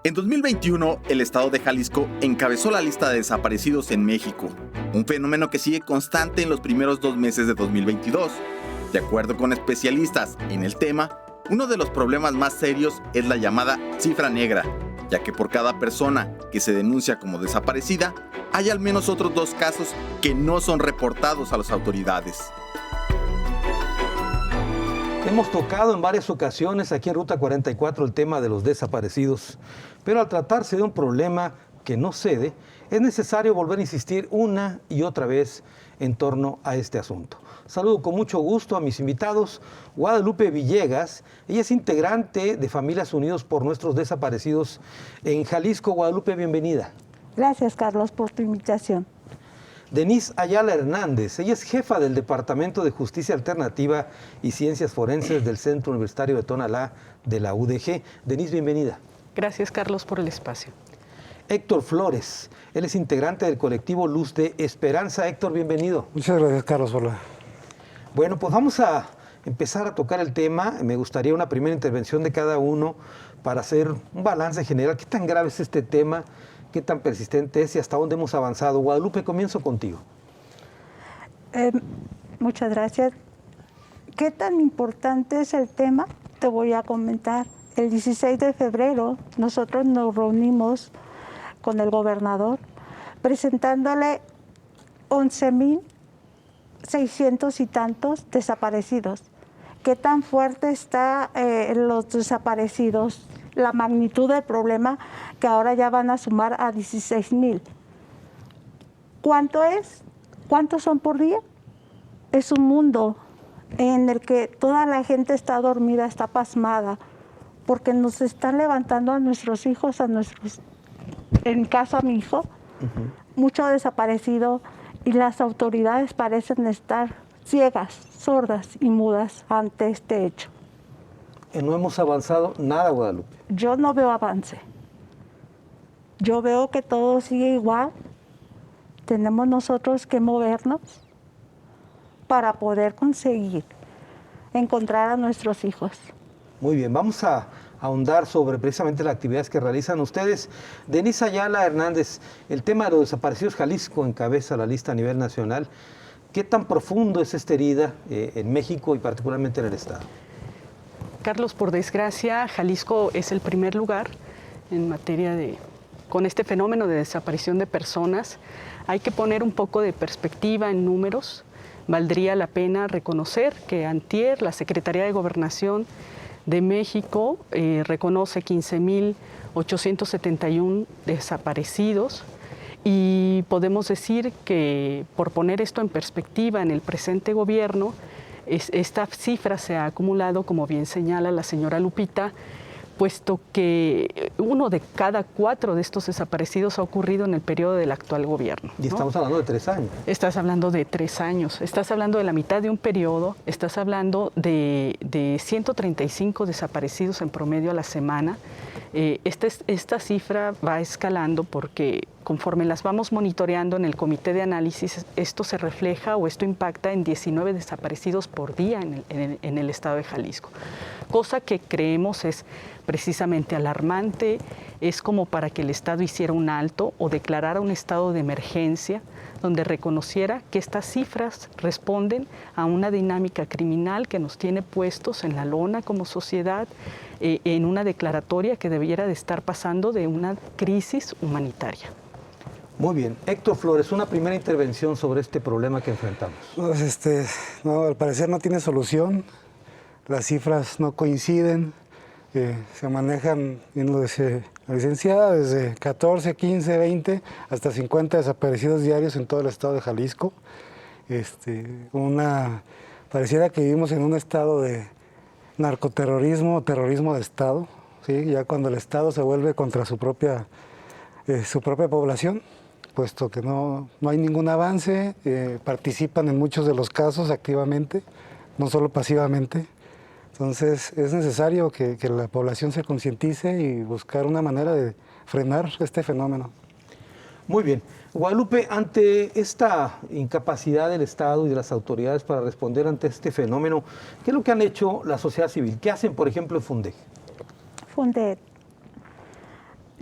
En 2021, el estado de Jalisco encabezó la lista de desaparecidos en México, un fenómeno que sigue constante en los primeros 2 meses de 2022. De acuerdo con especialistas en el tema, uno de los problemas más serios es la llamada cifra negra, ya que por cada persona que se denuncia como desaparecida, hay al menos otros 2 casos que no son reportados a las autoridades. Hemos tocado en varias ocasiones aquí en Ruta 44 el tema de los desaparecidos, pero al tratarse de un problema que no cede, es necesario volver a insistir una y otra vez en torno a este asunto. Saludo con mucho gusto a mis invitados. Guadalupe Villegas, ella es integrante de Familias Unidos por Nuestros Desaparecidos en Jalisco. Guadalupe, bienvenida. Gracias, Carlos, por tu invitación. Denise Ayala Hernández, ella es jefa del Departamento de Justicia Alternativa y Ciencias Forenses del Centro Universitario de Tonalá de la UDG. Denise, bienvenida. Gracias, Carlos, por el espacio. Héctor Flores, él es integrante del colectivo Luz de Esperanza. Héctor, bienvenido. Muchas gracias, Carlos. Hola. Bueno, pues vamos a empezar a tocar el tema. Me gustaría una primera intervención de cada uno para hacer un balance general. ¿Qué tan grave es este tema? ¿Qué tan persistente es y hasta dónde hemos avanzado? Guadalupe, comienzo contigo. Muchas gracias. ¿Qué tan importante es el tema? Te voy a comentar. El 16 de febrero nosotros nos reunimos con el gobernador presentándole 11,600 y tantos desaparecidos. ¿Qué tan fuerte está los desaparecidos? La magnitud del problema que ahora ya van a sumar a 16,000. ¿Cuánto es? ¿Cuántos son por día? Es un mundo en el que toda la gente está dormida, está pasmada, porque nos están levantando a nuestros hijos, en mi caso a mi hijo, mucho desaparecido, y las autoridades parecen estar ciegas, sordas y mudas ante este hecho. No hemos avanzado nada, Guadalupe. Yo no veo avance. Yo veo que todo sigue igual. Tenemos nosotros que movernos para poder conseguir encontrar a nuestros hijos. Muy bien, vamos a ahondar sobre precisamente las actividades que realizan ustedes. Denise Ayala Hernández, el tema de los desaparecidos, Jalisco encabeza la lista a nivel nacional. ¿Qué tan profundo es esta herida en México y particularmente en el Estado? Carlos, por desgracia, Jalisco es el primer lugar en materia con este fenómeno de desaparición de personas. Hay que poner un poco de perspectiva en números. Valdría la pena reconocer que antier la Secretaría de Gobernación de México reconoce 15,871 desaparecidos, y podemos decir que, por poner esto en perspectiva, en el presente gobierno, esta cifra se ha acumulado, como bien señala la señora Lupita, puesto que 1 de cada 4 de estos desaparecidos ha ocurrido en el periodo del actual gobierno, ¿no? Y estamos hablando de 3 años. Estás hablando de 3 años, estás hablando de la mitad de un periodo, estás hablando de 135 desaparecidos en promedio a la semana. Esta cifra va escalando porque conforme las vamos monitoreando en el comité de análisis, esto se refleja o esto impacta en 19 desaparecidos por día en el estado de Jalisco, cosa que creemos es precisamente alarmante. Es como para que el Estado hiciera un alto o declarara un estado de emergencia donde reconociera que estas cifras responden a una dinámica criminal que nos tiene puestos en la lona como sociedad, en una declaratoria que debiera de estar pasando de una crisis humanitaria. Muy bien. Héctor Flores, una primera intervención sobre este problema que enfrentamos. Pues no, al parecer no tiene solución. Las cifras no coinciden. Se manejan, bien lo decía la licenciada, desde 14, 15, 20 hasta 50 desaparecidos diarios en todo el estado de Jalisco. Pareciera que vivimos en un estado de narcoterrorismo o terrorismo de Estado, ¿sí? Ya cuando el Estado se vuelve contra su propia población, puesto que no hay ningún avance, participan en muchos de los casos activamente, no solo pasivamente. Entonces es necesario que la población se concientice y buscar una manera de frenar este fenómeno. Muy bien. Guadalupe, ante esta incapacidad del Estado y de las autoridades para responder ante este fenómeno, ¿qué es lo que han hecho la sociedad civil? ¿Qué hacen, por ejemplo, en FUNDEG? FUNDEG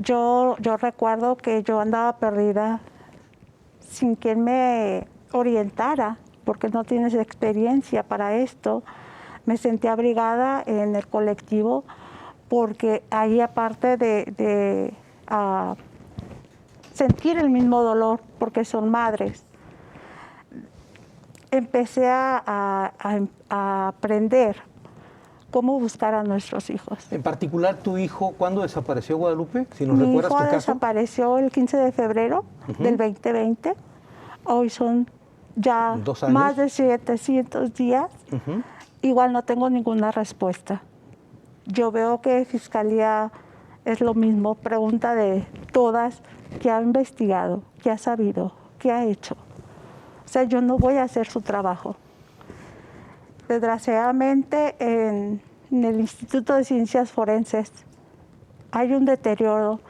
yo recuerdo que yo andaba perdida sin quien me orientara, porque no tienes experiencia para esto. Me sentí abrigada en el colectivo porque ahí, aparte de sentir el mismo dolor, porque son madres, empecé a aprender cómo buscar a nuestros hijos. En particular, tu hijo, ¿cuándo desapareció, Guadalupe? Si nos Mi recuerdas hijo tu caso. desapareció el 15 de febrero del 2020. Hoy son ya 2 años. más de 700 días. Igual no tengo ninguna respuesta. Yo veo que Fiscalía es lo mismo, pregunta de todas, ¿qué ha investigado? ¿Qué ha sabido? ¿Qué ha hecho? O sea, yo no voy a hacer su trabajo. Desgraciadamente, en el Instituto de Ciencias Forenses hay un deterioro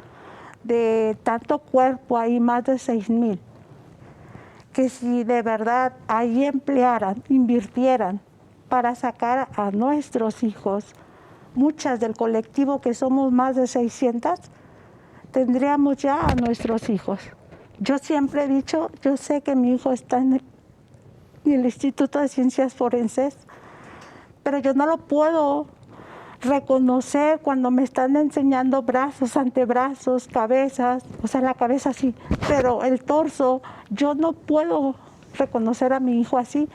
de tanto cuerpo, hay más de 6,000, que si de verdad ahí emplearan, invirtieran para sacar a nuestros hijos, muchas del colectivo que somos más de 600, tendríamos ya a nuestros hijos. Yo siempre he dicho, yo sé que mi hijo está en el Instituto de Ciencias Forenses, pero yo no lo puedo reconocer cuando me están enseñando brazos, antebrazos, cabezas, o sea, la cabeza sí, pero el torso, yo no puedo reconocer a mi hijo así.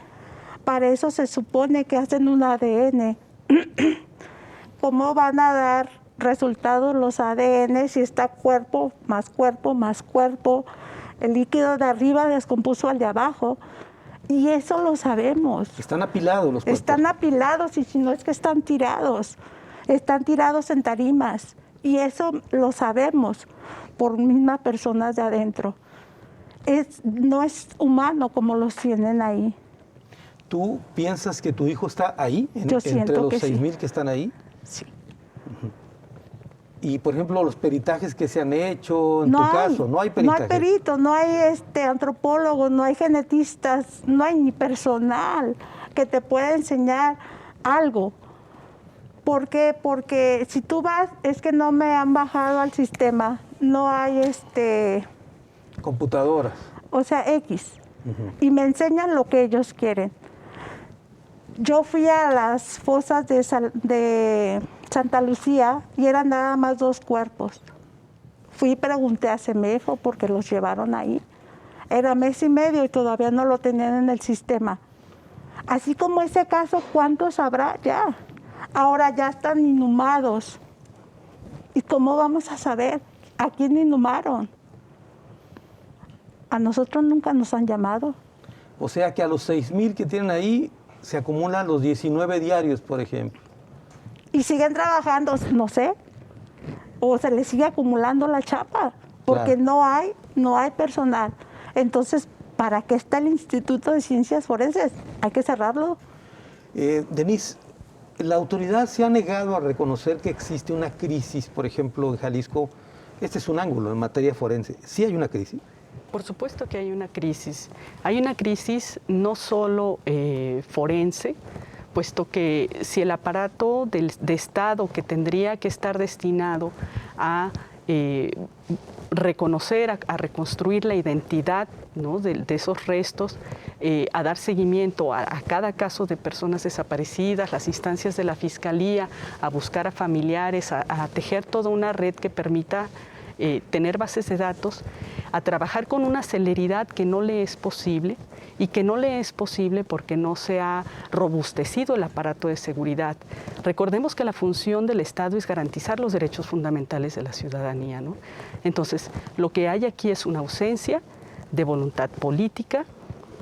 Para eso se supone que hacen un ADN. ¿Cómo van a dar resultados los ADN si está cuerpo, más cuerpo, más cuerpo? El líquido de arriba descompuso al de abajo. Y eso lo sabemos. Están apilados los cuerpos. Están apilados, y si no es que están tirados en tarimas. Y eso lo sabemos por mismas personas de adentro. No es humano como los tienen ahí. ¿Tú piensas que tu hijo está ahí, Yo entre siento los que 6,000 sí. que están ahí? Sí. Y, por ejemplo, los peritajes que se han hecho, en tu caso, no hay peritajes. No hay peritos, no hay antropólogos, no hay genetistas, no hay ni personal que te pueda enseñar algo. ¿Por qué? Porque si tú vas, es que no me han bajado al sistema, no hay Computadoras. o sea, X, y me enseñan lo que ellos quieren. Yo fui a las fosas de Santa Lucía y eran nada más 2 cuerpos. Fui y pregunté a CEMEFO porque los llevaron ahí. Era 1 mes y medio y todavía no lo tenían en el sistema. Así como ese caso, ¿cuántos habrá ya? Ahora ya están inhumados. ¿Y cómo vamos a saber a quién inhumaron? A nosotros nunca nos han llamado. O sea que a los 6,000 que tienen ahí se acumulan los 19 diarios, por ejemplo. Y siguen trabajando, no sé, o se les sigue acumulando la chapa, porque Claro. no hay personal. Entonces, ¿para qué está el Instituto de Ciencias Forenses? Hay que cerrarlo. Denise, la autoridad se ha negado a reconocer que existe una crisis, por ejemplo, en Jalisco. Este es un ángulo en materia forense. ¿Sí hay una crisis? Por supuesto que hay una crisis. Hay una crisis no solo forense, puesto que si el aparato de Estado que tendría que estar destinado a reconocer, a reconstruir la identidad, ¿no?, de esos restos, a dar seguimiento a cada caso de personas desaparecidas, las instancias de la Fiscalía, a buscar a familiares, a tejer toda una red que permita tener bases de datos, a trabajar con una celeridad que no le es posible, y que no le es posible porque no se ha robustecido el aparato de seguridad. Recordemos que la función del Estado es garantizar los derechos fundamentales de la ciudadanía, ¿no? Entonces, lo que hay aquí es una ausencia de voluntad política,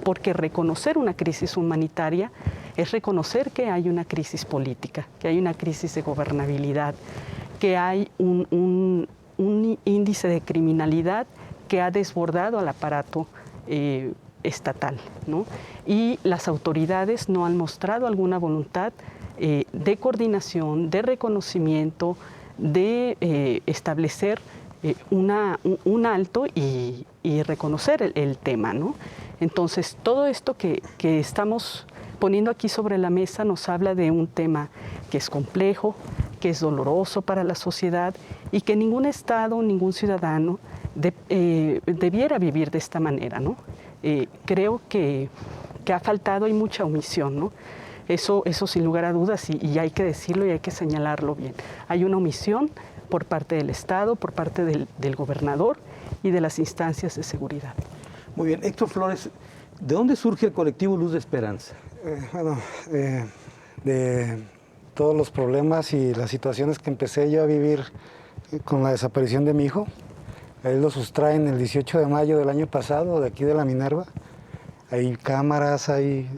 porque reconocer una crisis humanitaria es reconocer que hay una crisis política, que hay una crisis de gobernabilidad, que hay un índice de criminalidad que ha desbordado al aparato estatal, ¿no? Y las autoridades no han mostrado alguna voluntad de coordinación, de reconocimiento, de establecer un alto y reconocer el tema, ¿no? Entonces, todo esto que estamos poniendo aquí sobre la mesa nos habla de un tema que es complejo, que es doloroso para la sociedad y que ningún Estado, ningún ciudadano debiera vivir de esta manera, ¿no? Creo que ha faltado, hay mucha omisión, ¿no? Eso sin lugar a dudas, y hay que decirlo y hay que señalarlo bien. Hay una omisión por parte del Estado, por parte del gobernador y de las instancias de seguridad. Muy bien. Héctor Flores, ¿de dónde surge el colectivo Luz de Esperanza? De todos los problemas y las situaciones que empecé yo a vivir con la desaparición de mi hijo. Él lo sustraen el 18 de mayo del año pasado, de aquí de la Minerva. Hay cámaras, hay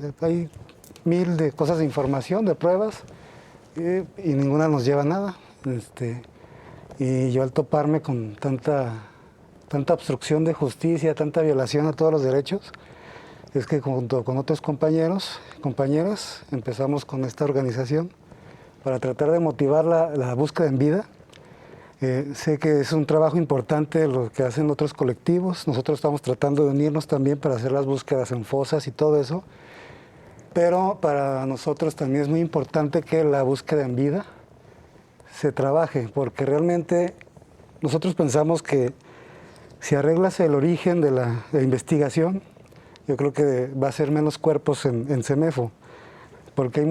mil de cosas de información, de pruebas, y ninguna nos lleva a nada. Y yo al toparme con tanta obstrucción de justicia, tanta violación a todos los derechos, es que junto con otros compañeros, compañeras, empezamos con esta organización para tratar de motivar la búsqueda en vida. Sé que es un trabajo importante lo que hacen otros colectivos. Nosotros estamos tratando de unirnos también para hacer las búsquedas en fosas y todo eso. Pero para nosotros también es muy importante que la búsqueda en vida se trabaje, porque realmente nosotros pensamos que si arreglas el origen de la investigación, yo creo que va a ser menos cuerpos en CEMEFO, porque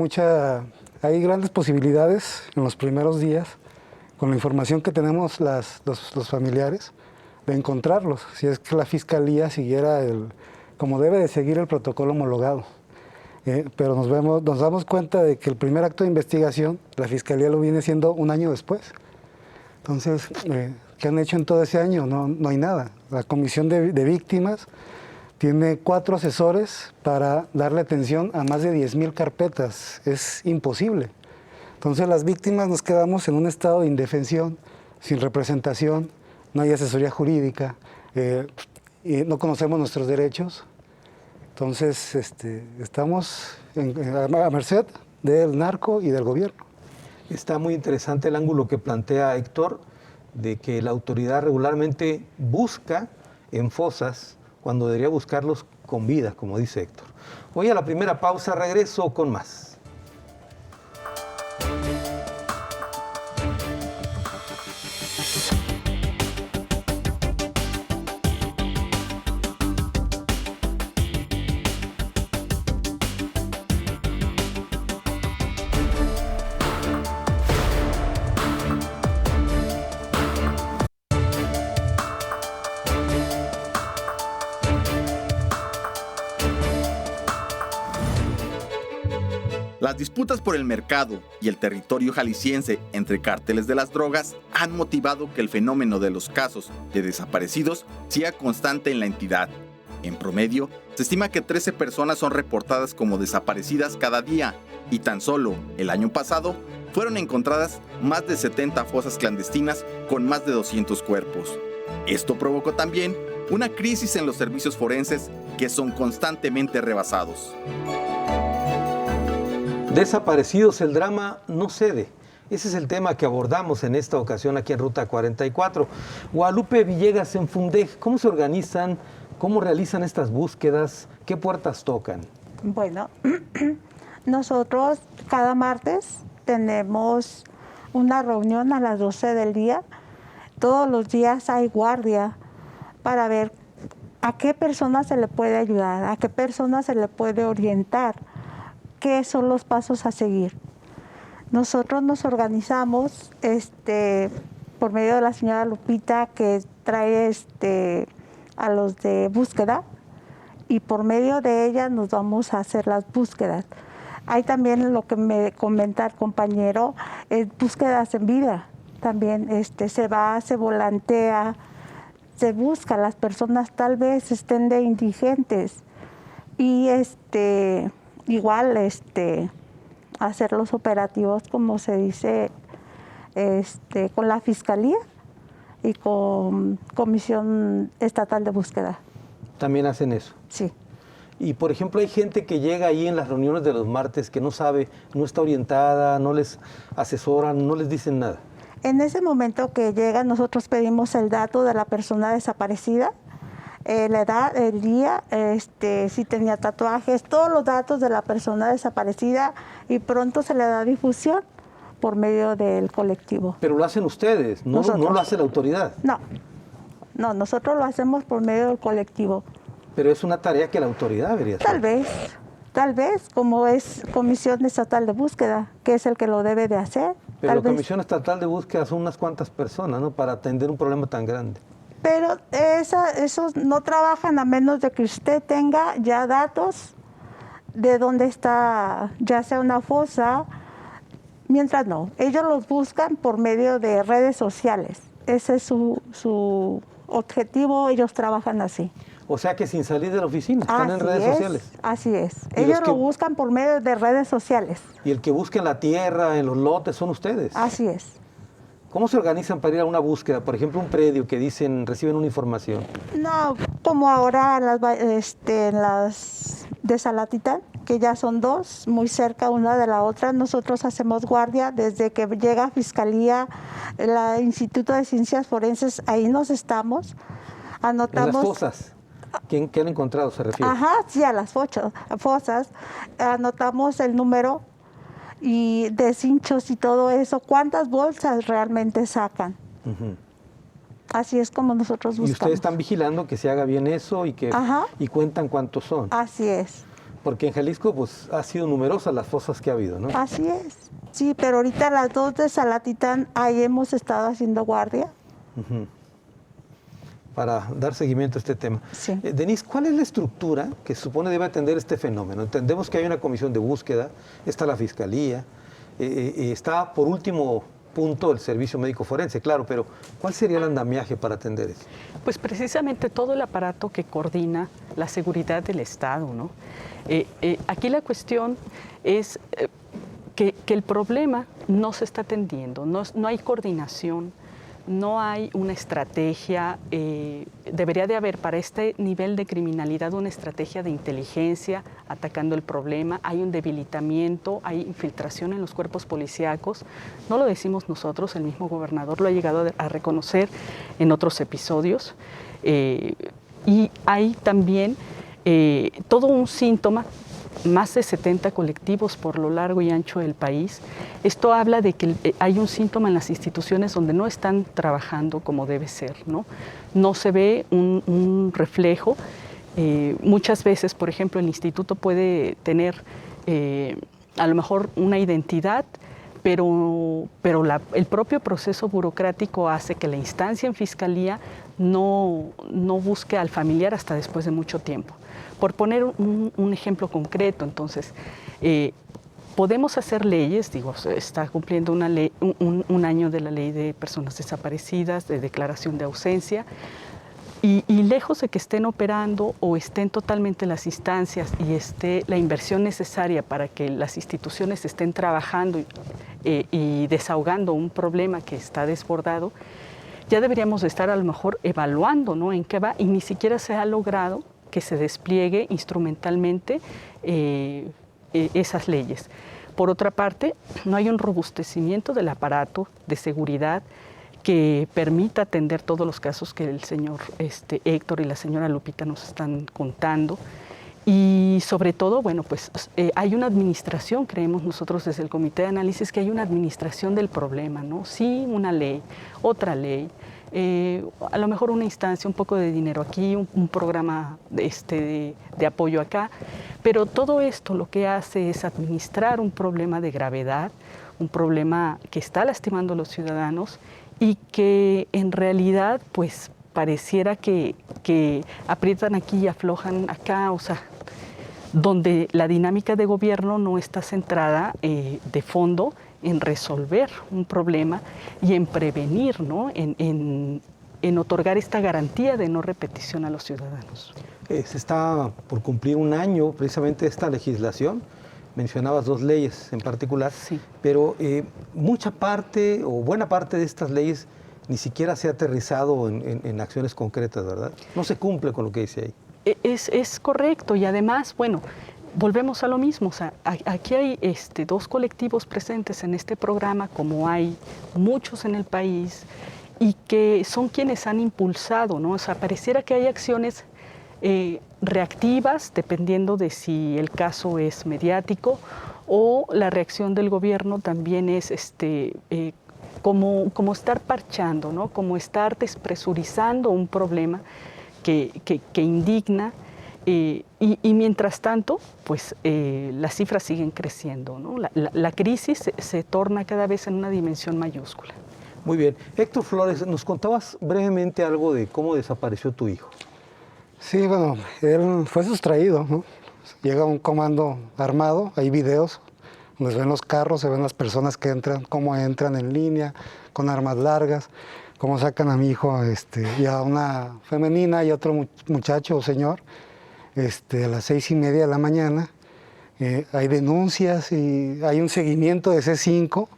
hay grandes posibilidades en los primeros días, con la información que tenemos los familiares, de encontrarlos, si es que la Fiscalía siguiera como debe de seguir el protocolo homologado. Pero nos damos cuenta de que el primer acto de investigación, la Fiscalía lo viene siendo un año después. Entonces, ¿qué han hecho en todo ese año? No hay nada. La Comisión de Víctimas tiene 4 asesores para darle atención a más de 10,000 carpetas. Es imposible. Entonces las víctimas nos quedamos en un estado de indefensión, sin representación, no hay asesoría jurídica, y no conocemos nuestros derechos. Entonces estamos a merced del narco y del gobierno. Está muy interesante el ángulo que plantea Héctor, de que la autoridad regularmente busca en fosas cuando debería buscarlos con vida, como dice Héctor. Voy a la primera pausa, regreso con más. Las disputas por el mercado y el territorio jalisciense entre cárteles de las drogas han motivado que el fenómeno de los casos de desaparecidos sea constante en la entidad. En promedio, se estima que 13 personas son reportadas como desaparecidas cada día y tan solo el año pasado fueron encontradas más de 70 fosas clandestinas con más de 200 cuerpos. Esto provocó también una crisis en los servicios forenses que son constantemente rebasados. Desaparecidos, el drama no cede. Ese es el tema que abordamos en esta ocasión aquí en Ruta 44. Guadalupe Villegas en Fundec, ¿cómo se organizan? ¿Cómo realizan estas búsquedas? ¿Qué puertas tocan? Bueno, nosotros cada martes tenemos una reunión a las 12 del día. Todos los días hay guardia para ver a qué persona se le puede ayudar, a qué persona se le puede orientar, qué son los pasos a seguir. Nosotros nos organizamos por medio de la señora Lupita, que trae a los de búsqueda, y por medio de ella nos vamos a hacer las búsquedas. Hay también lo que me comenta el compañero, búsquedas en vida. También se volantea, se busca, las personas tal vez estén de indigentes, y igual hacer los operativos, como se dice, con la Fiscalía y con Comisión Estatal de Búsqueda. ¿También hacen eso? Sí. Y por ejemplo, hay gente que llega ahí en las reuniones de los martes que no sabe, no está orientada, no les asesoran, no les dicen nada. En ese momento que llega, nosotros pedimos el dato de la persona desaparecida, la edad, el día, si tenía tatuajes, todos los datos de la persona desaparecida, y pronto se le da difusión por medio del colectivo. Pero lo hacen ustedes, no lo hace la autoridad. No, nosotros lo hacemos por medio del colectivo. Pero es una tarea que la autoridad debería hacer. Tal vez, como es Comisión Estatal de Búsqueda, que es el que lo debe de hacer. Pero la Comisión Estatal de Búsqueda son unas cuantas personas, ¿no?, para atender un problema tan grande. Pero esos no trabajan a menos de que usted tenga ya datos de dónde está, ya sea una fosa. Mientras no, ellos los buscan por medio de redes sociales. Ese es su objetivo, ellos trabajan así. O sea que sin salir de la oficina, están en redes sociales. Así es. Ellos lo buscan por medio de redes sociales. Y el que busca en la tierra, en los lotes, son ustedes. Así es. ¿Cómo se organizan para ir a una búsqueda? Por ejemplo, un predio que dicen, reciben una información. No, como ahora en las de Salatitán, que ya son dos, muy cerca una de la otra. Nosotros hacemos guardia desde que llega Fiscalía, el Instituto de Ciencias Forenses, ahí nos estamos. Anotamos. ¿En las fosas? ¿Qué han encontrado, se refiere? Ajá, sí, a las fosas. Anotamos el número y deshinchos y todo eso. ¿Cuántas bolsas realmente sacan? Así es como nosotros buscamos. Y ustedes están vigilando que se haga bien eso y cuentan cuántos son. Así es. Porque en Jalisco pues ha sido numerosas las fosas que ha habido, ¿no? Así es. Sí, pero ahorita las dos de Salatitán, ahí hemos estado haciendo guardia. Para dar seguimiento a este tema. Sí. Denise, ¿cuál es la estructura que se supone debe atender este fenómeno? Entendemos que hay una comisión de búsqueda, está la Fiscalía, está por último punto el Servicio Médico Forense, claro, pero ¿cuál sería el andamiaje para atender eso? Pues precisamente todo el aparato que coordina la seguridad del Estado, ¿no? Aquí la cuestión es que el problema no se está atendiendo, no hay coordinación, no hay una estrategia. Debería de haber para este nivel de criminalidad una estrategia de inteligencia atacando el problema. Hay un debilitamiento, hay infiltración en los cuerpos policíacos. No lo decimos nosotros, el mismo gobernador lo ha llegado a reconocer en otros episodios. Y hay también todo un síntoma, más de 70 colectivos por lo largo y ancho del país. Esto habla de que hay un síntoma en las instituciones donde no están trabajando como debe ser, ¿no? No se ve un reflejo. Muchas veces, por ejemplo, el instituto puede tener a lo mejor una identidad, pero el propio proceso burocrático hace que la instancia en fiscalía no busque al familiar hasta después de mucho tiempo. Por poner un ejemplo concreto, entonces, podemos hacer leyes, digo, se está cumpliendo una ley, un año de la ley de personas desaparecidas, de declaración de ausencia, y lejos de que estén operando o estén totalmente las instancias y esté la inversión necesaria para que las instituciones estén trabajando y desahogando un problema que está desbordado, ya deberíamos estar a lo mejor evaluando, ¿no?, en qué va, y ni siquiera se ha logrado que se despliegue instrumentalmente esas leyes. Por otra parte, no hay un robustecimiento del aparato de seguridad que permita atender todos los casos que el señor Héctor y la señora Lupita nos están contando. Y sobre todo, bueno, pues hay una administración, creemos nosotros desde el Comité de Análisis, que hay una administración del problema, ¿no? Sí, una ley, otra ley, a lo mejor una instancia, un poco de dinero aquí, un programa de apoyo acá, pero todo esto lo que hace es administrar un problema de gravedad, un problema que está lastimando a los ciudadanos y que en realidad pues pareciera que aprietan aquí y aflojan acá, o sea, donde la dinámica de gobierno no está centrada de fondo en resolver un problema y en prevenir, ¿no?, en otorgar esta garantía de no repetición a los ciudadanos. Se está por cumplir un año precisamente esta legislación. Mencionabas dos leyes en particular, sí, pero mucha parte o buena parte de estas leyes ni siquiera se ha aterrizado en acciones concretas, ¿verdad? No se cumple con lo que dice ahí. Es correcto, y además, bueno, volvemos a lo mismo. O sea, aquí hay dos colectivos presentes en este programa, como hay muchos en el país, y que son quienes han impulsado, ¿no? O sea, pareciera que hay acciones reactivas, dependiendo de si el caso es mediático o la reacción del gobierno también es como estar parchando, ¿no? Como estar despresurizando un problema que indigna, y mientras tanto, pues las cifras siguen creciendo, ¿no? La crisis se torna cada vez en una dimensión mayúscula. Muy bien. Héctor Flores, nos contabas brevemente algo de cómo desapareció tu hijo. Sí, bueno, él fue sustraído, ¿no? Llega un comando armado, hay videos donde se ven los carros, se ven las personas que entran, cómo entran en línea, con armas largas, cómo sacan a mi hijo y a una femenina y a otro muchacho o señor a las 6:30 de la mañana. Hay denuncias y hay un seguimiento de C5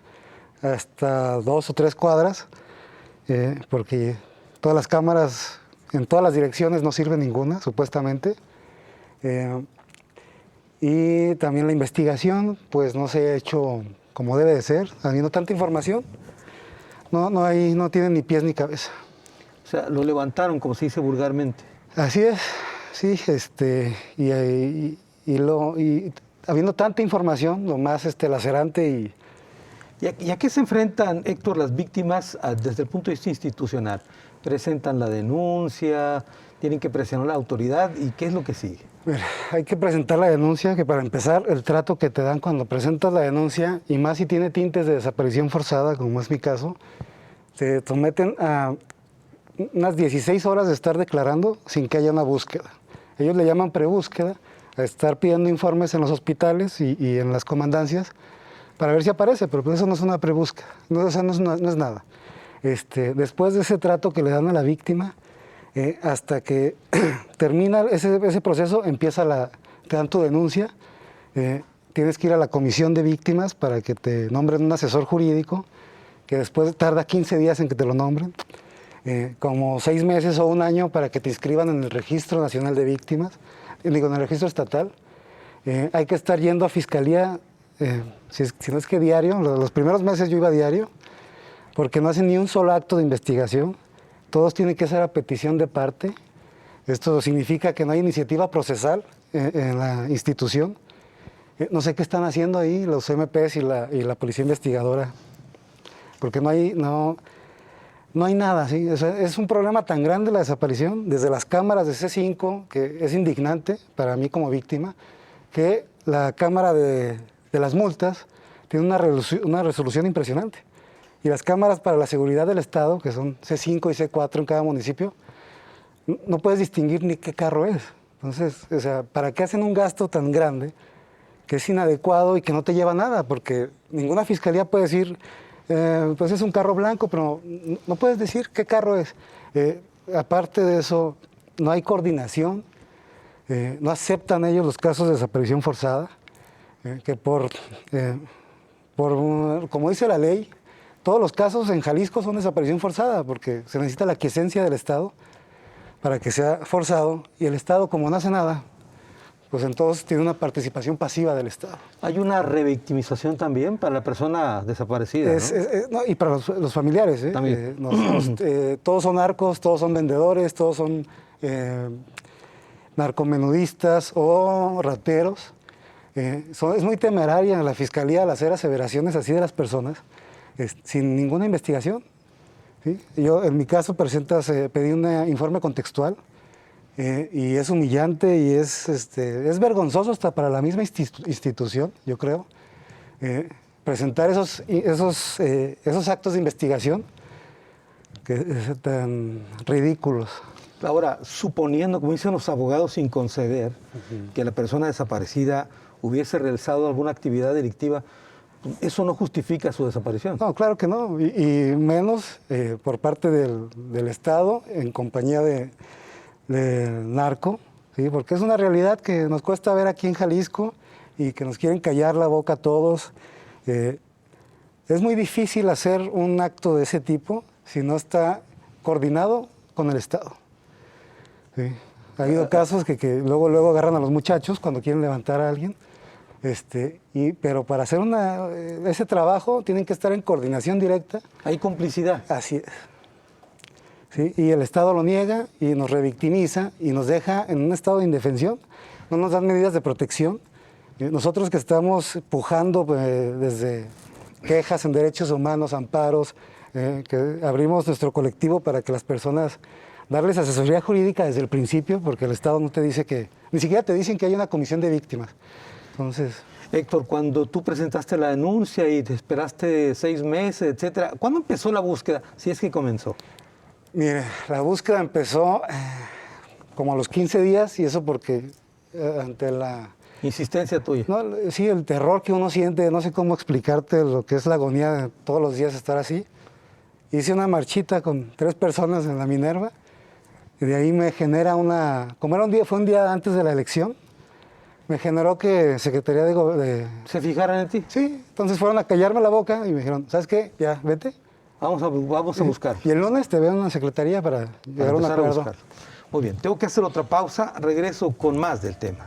hasta 2 o 3 cuadras, porque todas las cámaras en todas las direcciones no sirve ninguna, supuestamente. Y también la investigación, pues no se ha hecho como debe de ser, habiendo tanta información, no tiene ni pies ni cabeza. O sea, lo levantaron, como se dice vulgarmente. Así es, sí, y habiendo tanta información, lo más lacerante ¿Y a qué se enfrentan, Héctor, las víctimas desde el punto de vista institucional? ¿Presentan la denuncia? ¿Tienen que presionar a la autoridad? ¿Y qué es lo que sigue? Mira, hay que presentar la denuncia, que para empezar, el trato que te dan cuando presentas la denuncia, y más si tiene tintes de desaparición forzada, como es mi caso, te someten a unas 16 horas de estar declarando sin que haya una búsqueda. Ellos le llaman prebúsqueda, a estar pidiendo informes en los hospitales y en las comandancias para ver si aparece, pero pues eso no es una prebúsqueda, no es nada. Después de ese trato que le dan a la víctima, hasta que termina ese proceso, te dan tu denuncia, tienes que ir a la comisión de víctimas para que te nombren un asesor jurídico, que después tarda 15 días en que te lo nombren, como 6 meses o 1 año para que te inscriban en el Registro Nacional de Víctimas, en el registro estatal. Hay que estar yendo a fiscalía, si no es que diario, los primeros meses yo iba diario, porque no hacen ni un solo acto de investigación, todos tienen que ser a petición de parte. Esto significa que no hay iniciativa procesal en la institución. No sé qué están haciendo ahí los MPs y la policía investigadora, porque no hay nada, ¿sí? O sea, es un problema tan grande la desaparición, desde las cámaras de C5, que es indignante para mí como víctima, que la cámara de las multas tiene una resolución impresionante. Y las cámaras para la seguridad del Estado, que son C5 y C4 en cada municipio, no puedes distinguir ni qué carro es. Entonces, o sea, ¿para qué hacen un gasto tan grande que es inadecuado y que no te lleva a nada? Porque ninguna fiscalía puede decir, pues es un carro blanco, pero no puedes decir qué carro es. Aparte de eso, no hay coordinación, no aceptan ellos los casos de desaparición forzada, que como dice la ley, todos los casos en Jalisco son desaparición forzada, porque se necesita la aquiescencia del Estado para que sea forzado, y el Estado, como no hace nada, pues entonces tiene una participación pasiva del Estado. Hay una revictimización también para la persona desaparecida, ¿no? Y para los familiares, ¿eh? También. Todos son narcos, todos son vendedores, todos son narcomenudistas o rateros. Es muy temeraria la Fiscalía al hacer aseveraciones así de las personas, sin ninguna investigación. ¿Sí? Yo, en mi caso, pedí un informe contextual, y es humillante y es vergonzoso hasta para la misma institución, yo creo, presentar esos actos de investigación tan ridículos. Ahora, suponiendo, como dicen los abogados, sin conceder, que la persona desaparecida hubiese realizado alguna actividad delictiva, ¿eso no justifica su desaparición? No, claro que no, y menos por parte del Estado en compañía del narco, ¿sí? Porque es una realidad que nos cuesta ver aquí en Jalisco y que nos quieren callar la boca a todos. Es muy difícil hacer un acto de ese tipo si no está coordinado con el Estado. ¿Sí? Ha habido casos que luego agarran a los muchachos cuando quieren levantar a alguien, pero para hacer ese trabajo tienen que estar en coordinación directa. ¿Hay complicidad? Así es. ¿Sí? Y el Estado lo niega y nos revictimiza y nos deja en un estado de indefensión. No nos dan medidas de protección, Nosotros que estamos pujando desde quejas en derechos humanos, amparos, que abrimos nuestro colectivo para que las personas, darles asesoría jurídica desde el principio, porque el Estado no te dice que, ni siquiera te dicen que hay una comisión de víctimas. Entonces... Héctor, cuando tú presentaste la denuncia y te esperaste 6 meses, etcétera, ¿cuándo empezó la búsqueda? Si es que comenzó. Mire, la búsqueda empezó como a los 15 días, y eso porque ante la... Insistencia tuya. No, sí, el terror que uno siente, no sé cómo explicarte lo que es la agonía de todos los días estar así. Hice una marchita con 3 personas en la Minerva, y de ahí me genera una... Como era fue un día antes de la elección, me generó que Secretaría de... ¿Se fijaran en ti? Sí, entonces fueron a callarme la boca y me dijeron, ¿sabes qué? Ya, vete. Vamos a buscar. Y el lunes te veo en la Secretaría para llegar a un acuerdo. Muy bien, tengo que hacer otra pausa, regreso con más del tema.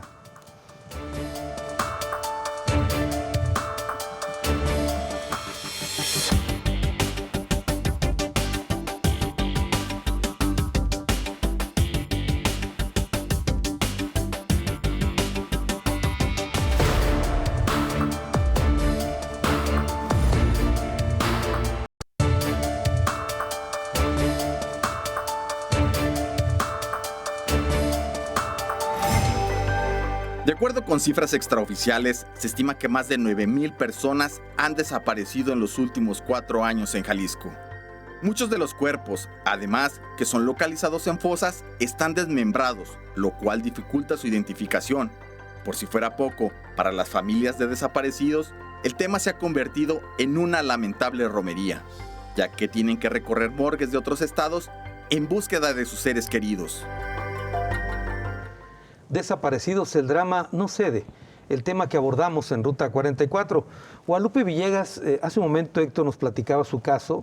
De acuerdo con cifras extraoficiales, se estima que más de 9,000 personas han desaparecido en los últimos 4 años en Jalisco. Muchos de los cuerpos, además, que son localizados en fosas, están desmembrados, lo cual dificulta su identificación. Por si fuera poco, para las familias de desaparecidos, el tema se ha convertido en una lamentable romería, ya que tienen que recorrer morgues de otros estados en búsqueda de sus seres queridos. Desaparecidos, el drama no cede. El tema que abordamos en Ruta 44. Guadalupe Villegas, hace un momento Héctor nos platicaba su caso,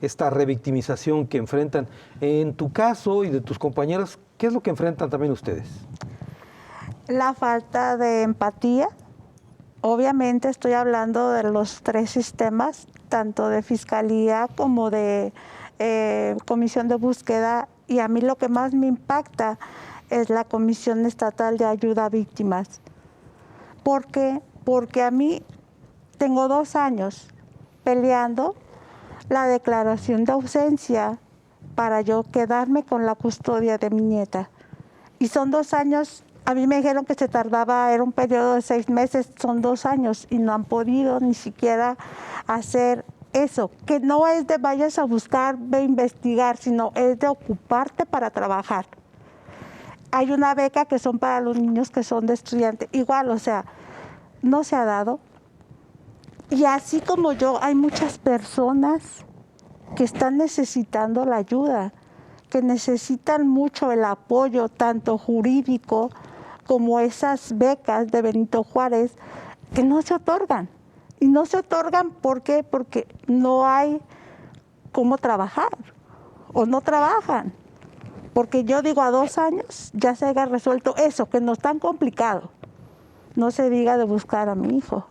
esta revictimización que enfrentan. En tu caso y de tus compañeros, ¿qué es lo que enfrentan también ustedes? La falta de empatía. Obviamente estoy hablando de los 3 sistemas, tanto de fiscalía como de comisión de búsqueda, y a mí lo que más me impacta es la Comisión Estatal de Ayuda a Víctimas. ¿Por qué? Porque a mí tengo 2 años peleando la declaración de ausencia para yo quedarme con la custodia de mi nieta. Y son 2 años, a mí me dijeron que se tardaba, era un periodo de 6 meses, son 2 años y no han podido ni siquiera hacer eso, que no es de vayas a buscar, ve a investigar, sino es de ocuparte para trabajar. Hay una beca que son para los niños que son de estudiantes. Igual, o sea, no se ha dado. Y así como yo, hay muchas personas que están necesitando la ayuda, que necesitan mucho el apoyo, tanto jurídico como esas becas de Benito Juárez, que no se otorgan. Y no se otorgan, ¿por qué? Porque no hay cómo trabajar o no trabajan. Porque yo digo, a 2 años ya se haya resuelto eso, que no es tan complicado. No se diga de buscar a mi hijo.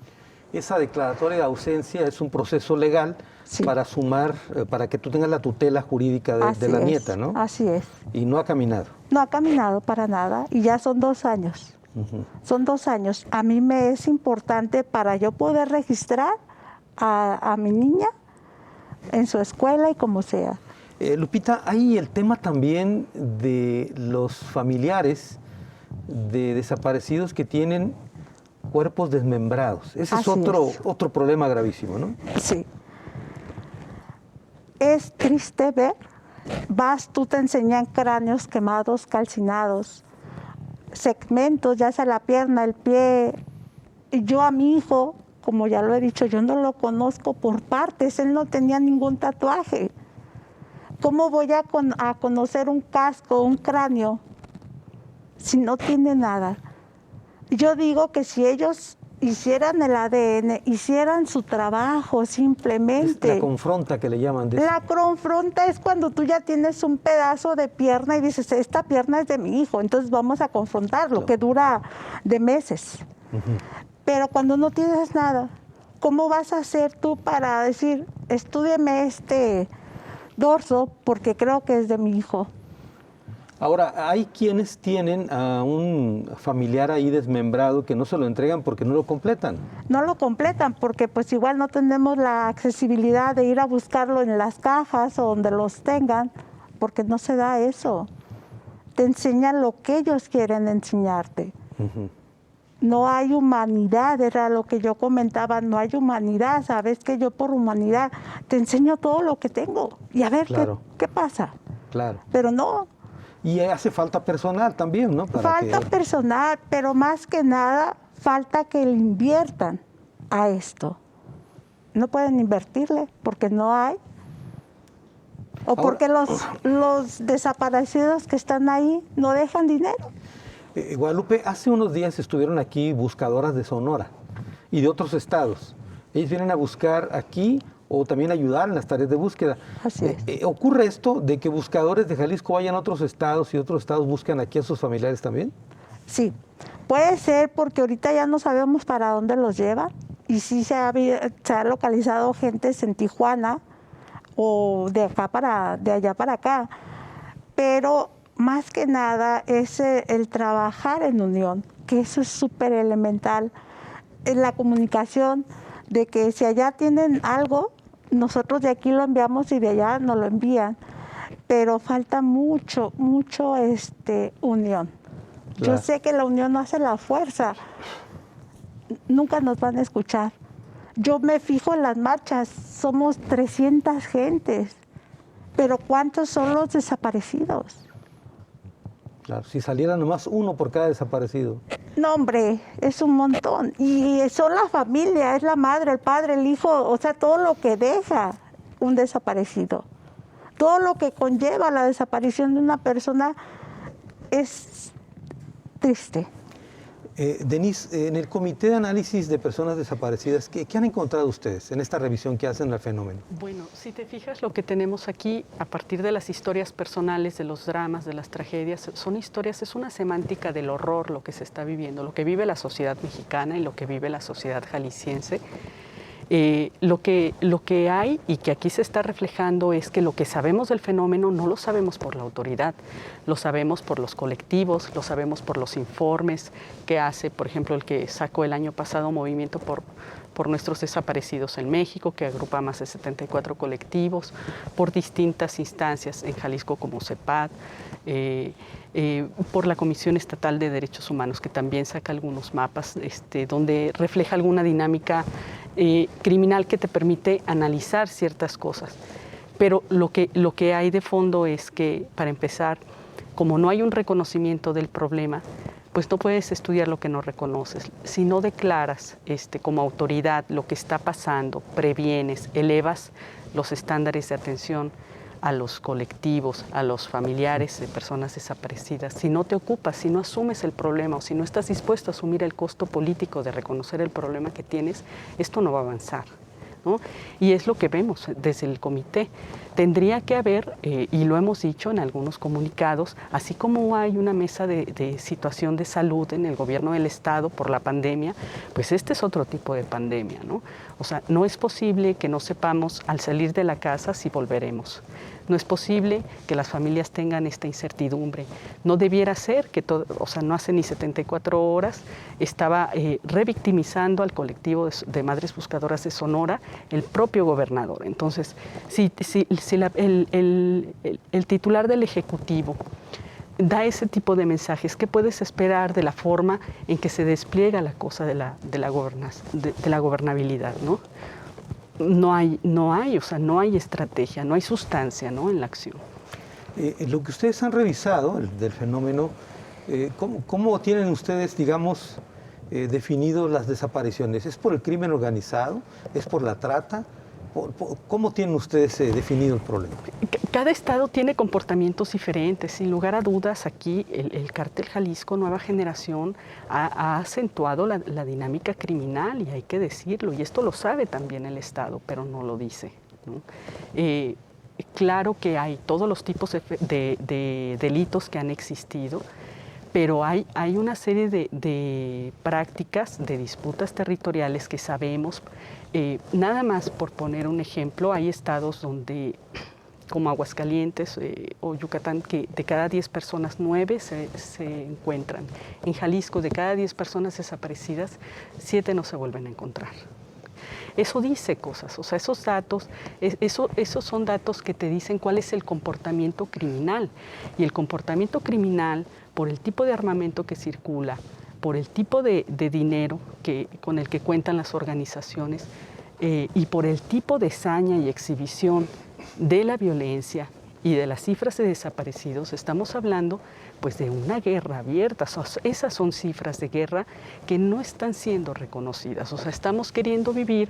Esa declaratoria de ausencia es un proceso legal, sí, para sumar, para que tú tengas la tutela jurídica de la nieta, ¿no? Así es. Y no ha caminado. No ha caminado para nada y ya son 2 años. Son 2 años. A mí me es importante para yo poder registrar a mi niña en su escuela y como sea. Lupita, hay el tema también de los familiares de desaparecidos que tienen cuerpos desmembrados. Ese es otro problema gravísimo, ¿no? Sí. Es triste ver, tú te enseñan cráneos quemados, calcinados, segmentos, ya sea la pierna, el pie. Y yo a mi hijo, como ya lo he dicho, yo no lo conozco por partes, él no tenía ningún tatuaje. ¿Cómo voy a conocer un casco, un cráneo, si no tiene nada? Yo digo que si ellos hicieran el ADN, hicieran su trabajo simplemente. La confronta que le llaman. La confronta es cuando tú ya tienes un pedazo de pierna y dices, esta pierna es de mi hijo, entonces vamos a confrontarlo, que dura de meses. Pero cuando no tienes nada, ¿cómo vas a hacer tú para decir, estúdieme este dorso porque creo que es de mi hijo? Ahora, hay quienes tienen a un familiar ahí desmembrado que no se lo entregan porque no lo completan. No lo completan porque pues igual no tenemos la accesibilidad de ir a buscarlo en las cajas o donde los tengan, porque no se da eso. Te enseñan lo que ellos quieren enseñarte. No hay humanidad, era lo que yo comentaba, no hay humanidad. Sabes que yo por humanidad te enseño todo lo que tengo y a ver Claro. qué pasa. Claro. Pero no, Y hace falta personal también, ¿no? falta personal, pero más que nada falta que le inviertan a esto. No pueden invertirle porque no hay. O Ahora- porque los desaparecidos que están ahí no dejan dinero. Guadalupe, hace unos días estuvieron aquí buscadoras de Sonora y de otros estados. Ellos vienen a buscar aquí o también ayudar en las tareas de búsqueda. Así es. ¿Ocurre esto de que buscadores de Jalisco vayan a otros estados y otros estados buscan aquí a sus familiares también? Sí, puede ser porque ahorita ya no sabemos para dónde los llevan y sí se ha localizado gentes en Tijuana o de allá para acá, pero más que nada es el trabajar en unión, que eso es súper elemental, en la comunicación, de que si allá tienen algo, nosotros de aquí lo enviamos y de allá nos lo envían, pero falta mucho unión. Claro. Yo sé que la unión no hace la fuerza, nunca nos van a escuchar. Yo me fijo en las marchas, somos 300 gentes, pero ¿cuántos son los desaparecidos? Claro, si saliera nomás uno por cada desaparecido. No, hombre, es un montón. Y son la familia, es la madre, el padre, el hijo, o sea, todo lo que deja un desaparecido. Todo lo que conlleva la desaparición de una persona es triste. Denise, en el Comité de Análisis de Personas Desaparecidas, ¿qué han encontrado ustedes en esta revisión que hacen al fenómeno? Bueno, si te fijas, lo que tenemos aquí, a partir de las historias personales, de los dramas, de las tragedias, son historias, es una semántica del horror lo que se está viviendo, lo que vive la sociedad mexicana y lo que vive la sociedad jalisciense. Lo que hay y que aquí se está reflejando es que lo que sabemos del fenómeno no lo sabemos por la autoridad, lo sabemos por los colectivos, lo sabemos por los informes que hace, por ejemplo, el que sacó el año pasado Movimiento por Nuestros Desaparecidos en México, que agrupa más de 74 colectivos, por distintas instancias en Jalisco como CEPAD, por la Comisión Estatal de Derechos Humanos, que también saca algunos mapas donde refleja alguna dinámica criminal que te permite analizar ciertas cosas. Pero lo que hay de fondo es que, para empezar, como no hay un reconocimiento del problema, pues no puedes estudiar lo que no reconoces. Si no declaras como autoridad lo que está pasando, previenes, elevas los estándares de atención a los colectivos, a los familiares de personas desaparecidas, si no te ocupas, si no asumes el problema o si no estás dispuesto a asumir el costo político de reconocer el problema que tienes, esto no va a avanzar, ¿no? Y es lo que vemos desde el comité. Tendría que haber, y lo hemos dicho en algunos comunicados, así como hay una mesa de situación de salud en el gobierno del Estado por la pandemia, pues este es otro tipo de pandemia, ¿no? O sea, no es posible que no sepamos al salir de la casa si volveremos. No es posible que las familias tengan esta incertidumbre. No debiera ser que todo, o sea, no hace ni 74 horas estaba revictimizando al colectivo de madres buscadoras de Sonora el propio gobernador. Entonces, si el titular del Ejecutivo da ese tipo de mensajes, ¿qué puedes esperar de la forma en que se despliega la cosa de la gobernabilidad, ¿no? No hay estrategia, no hay sustancia, ¿no?, en la acción. Lo que ustedes han revisado del fenómeno, ¿cómo tienen ustedes, digamos, definido las desapariciones? ¿Es por el crimen organizado? ¿Es por la trata? ¿Cómo tienen ustedes definido el problema? Cada estado tiene comportamientos diferentes. Sin lugar a dudas, aquí el Cártel Jalisco Nueva Generación ha acentuado la dinámica criminal, y hay que decirlo, y esto lo sabe también el Estado, pero no lo dice, ¿no? Claro que hay todos los tipos de delitos que han existido, pero hay una serie de prácticas, de disputas territoriales que sabemos. Nada más por poner un ejemplo, hay estados donde como Aguascalientes o Yucatán, que de cada 10 personas, 9 se encuentran. En Jalisco, de cada 10 personas desaparecidas, 7 no se vuelven a encontrar. Eso dice cosas, o sea, esos datos, esos son datos que te dicen cuál es el comportamiento criminal. Y el comportamiento criminal, por el tipo de armamento que circula, por el tipo de dinero con el que cuentan las organizaciones y por el tipo de saña y exhibición de la violencia y de las cifras de desaparecidos, estamos hablando pues de una guerra abierta. Esas son cifras de guerra que no están siendo reconocidas. O sea, estamos queriendo vivir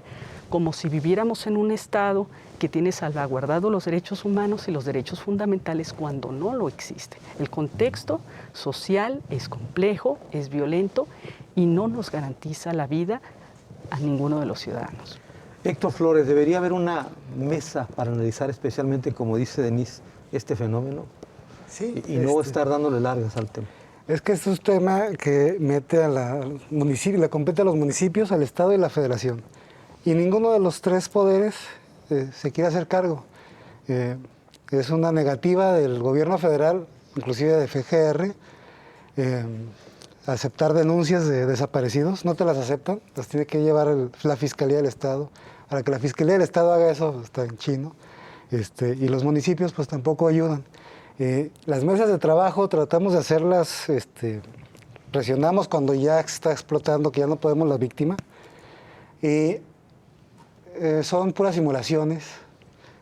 como si viviéramos en un Estado que tiene salvaguardado los derechos humanos y los derechos fundamentales cuando no lo existe. El contexto social es complejo, es violento y no nos garantiza la vida a ninguno de los ciudadanos. Héctor Flores, ¿debería haber una mesa para analizar especialmente, como dice Denise, este fenómeno? Sí, y no estar dándole largas al tema. Es que es un tema que mete al municipio, le compete a los municipios, al Estado y la Federación. Y ninguno de los tres poderes se quiere hacer cargo. Es una negativa del gobierno federal, inclusive de FGR, aceptar denuncias de desaparecidos. No te las aceptan, las tiene que llevar la Fiscalía del Estado. Para que la Fiscalía del Estado haga eso está en chino. Y los municipios pues tampoco ayudan. Las mesas de trabajo tratamos de hacerlas, presionamos cuando ya está explotando, que ya no podemos la víctima. Son puras simulaciones.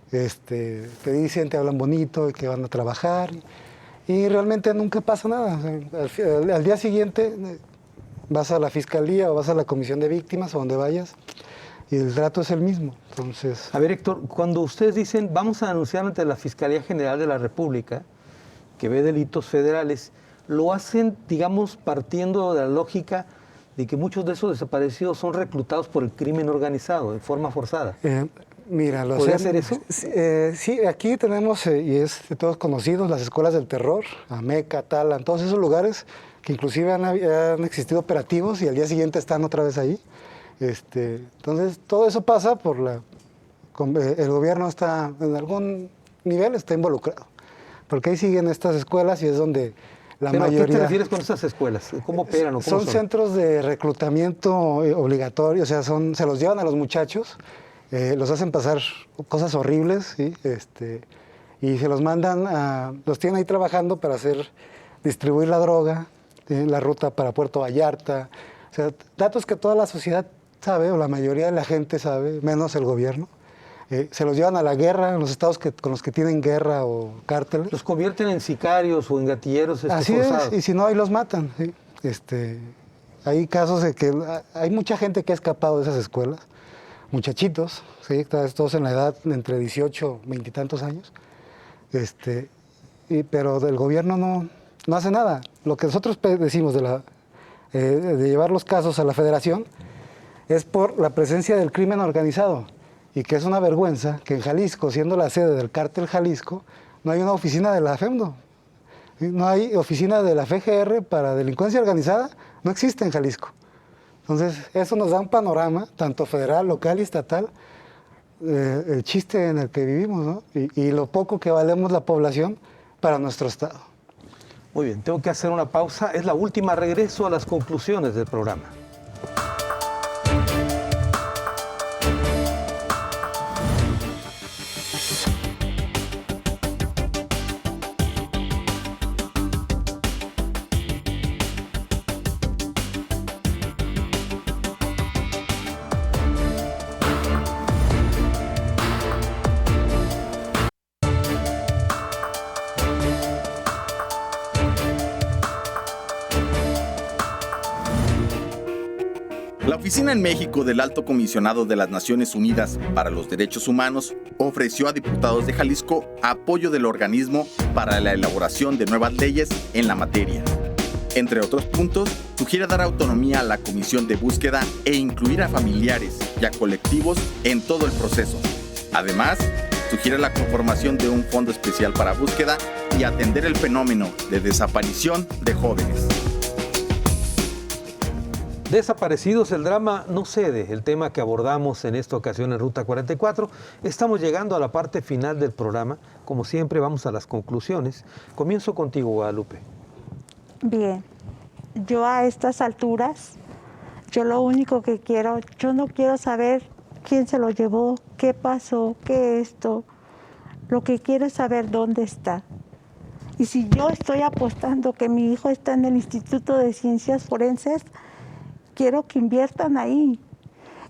Te dicen, te hablan bonito, que van a trabajar. Y realmente nunca pasa nada. O sea, al día siguiente vas a la Fiscalía o vas a la Comisión de Víctimas o donde vayas y el trato es el mismo. Entonces, a ver, Héctor, cuando ustedes dicen vamos a denunciar ante la Fiscalía General de la República, que ve delitos federales, lo hacen, digamos, partiendo de la lógica de que muchos de esos desaparecidos son reclutados por el crimen organizado, de forma forzada. Mira, ¿podría hacer eso? Sí, aquí tenemos, y es de todos conocidos, las escuelas del terror, Ameca, Talan, todos esos lugares que inclusive han existido operativos y al día siguiente están otra vez ahí. Entonces, todo eso pasa el gobierno está, en algún nivel, está involucrado. Porque ahí siguen estas escuelas y es donde la mayoría... ¿A qué te refieres con estas escuelas? ¿Cómo operan o cómo son? Centros de reclutamiento obligatorio, o sea, se los llevan a los muchachos, los hacen pasar cosas horribles, ¿sí? Y se los mandan los tienen ahí trabajando para distribuir la droga, la ruta para Puerto Vallarta, o sea, datos que toda la sociedad sabe, o la mayoría de la gente sabe, menos el gobierno. Se los llevan a la guerra, en los estados con los que tienen guerra o cárteles. Los convierten en sicarios o en gatilleros Así forzados. Es, y si no, ahí los matan. ¿Sí? Hay casos de que hay mucha gente que ha escapado de esas escuelas, muchachitos, ¿sí? Todos en la edad de entre 18 y 20 y tantos años, pero el gobierno no hace nada. Lo que nosotros decimos de llevar los casos a la Federación es por la presencia del crimen organizado. Y que es una vergüenza que en Jalisco, siendo la sede del cártel Jalisco, no hay una oficina de la FEMDO. No hay oficina de la FGR para delincuencia organizada, no existe en Jalisco. Entonces, eso nos da un panorama, tanto federal, local y estatal, el chiste en el que vivimos, ¿no? Y lo poco que valemos la población para nuestro Estado. Muy bien, tengo que hacer una pausa. Es la última, regreso a las conclusiones del programa. La Oficina en México del Alto Comisionado de las Naciones Unidas para los Derechos Humanos ofreció a diputados de Jalisco apoyo del organismo para la elaboración de nuevas leyes en la materia. Entre otros puntos, sugiere dar autonomía a la comisión de búsqueda e incluir a familiares y a colectivos en todo el proceso. Además, sugiere la conformación de un fondo especial para búsqueda y atender el fenómeno de desaparición de jóvenes. Desaparecidos, el drama no cede, el tema que abordamos en esta ocasión en Ruta 44. Estamos llegando a la parte final del programa. Como siempre, vamos a las conclusiones. Comienzo contigo, Guadalupe. Bien, yo a estas alturas, yo lo único que quiero, yo no quiero saber quién se lo llevó, qué pasó, qué esto. Lo que quiero es saber dónde está. Y si yo estoy apostando que mi hijo está en el Instituto de Ciencias Forenses, quiero que inviertan ahí,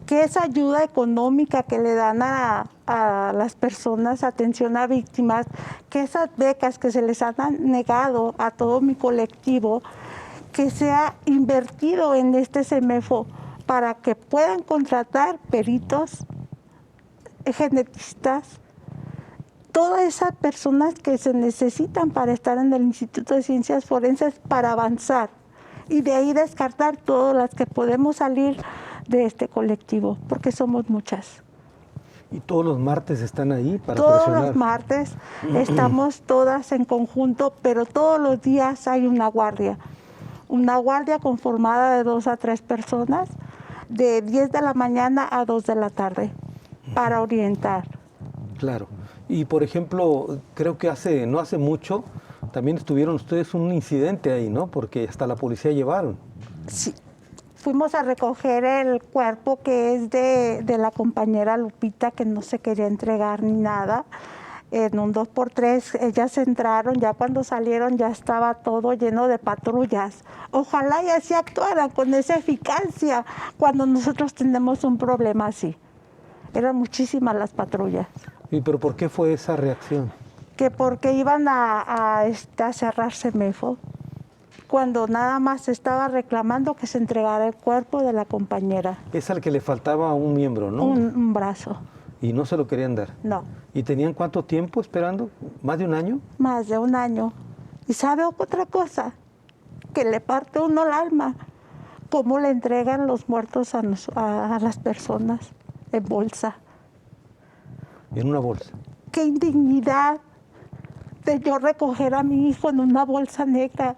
que esa ayuda económica que le dan a las personas, atención a víctimas, que esas becas que se les han negado a todo mi colectivo, que sea invertido en este CEMEFO para que puedan contratar peritos, genetistas, todas esas personas que se necesitan para estar en el Instituto de Ciencias Forenses para avanzar. Y de ahí descartar todas las que podemos salir de este colectivo, porque somos muchas. ¿Y todos los martes están ahí para todos presionar? Los martes estamos todas en conjunto, pero todos los días hay una guardia conformada de 2 a 3 personas, de 10 de la mañana a 2 de la tarde, para orientar. Claro. Y por ejemplo, creo que no hace mucho, también tuvieron ustedes un incidente ahí, ¿no? Porque hasta la policía llevaron. Sí. Fuimos a recoger el cuerpo que es de la compañera Lupita, que no se quería entregar ni nada. En un 2x3 ellas entraron, ya cuando salieron ya estaba todo lleno de patrullas. Ojalá y así actuaran con esa eficacia cuando nosotros tenemos un problema así. Eran muchísimas las patrullas. ¿Y pero por qué fue esa reacción? Que porque iban a cerrar CEMEFO, cuando nada más estaba reclamando que se entregara el cuerpo de la compañera. Es al que le faltaba un miembro, ¿no? Un brazo. ¿Y no se lo querían dar? No. ¿Y tenían cuánto tiempo esperando? ¿Más de un año? Más de un año. ¿Y sabe otra cosa? Que le parte uno el alma. ¿Cómo le entregan los muertos a las personas en bolsa? En una bolsa. ¡Qué indignidad de yo recoger a mi hijo en una bolsa negra!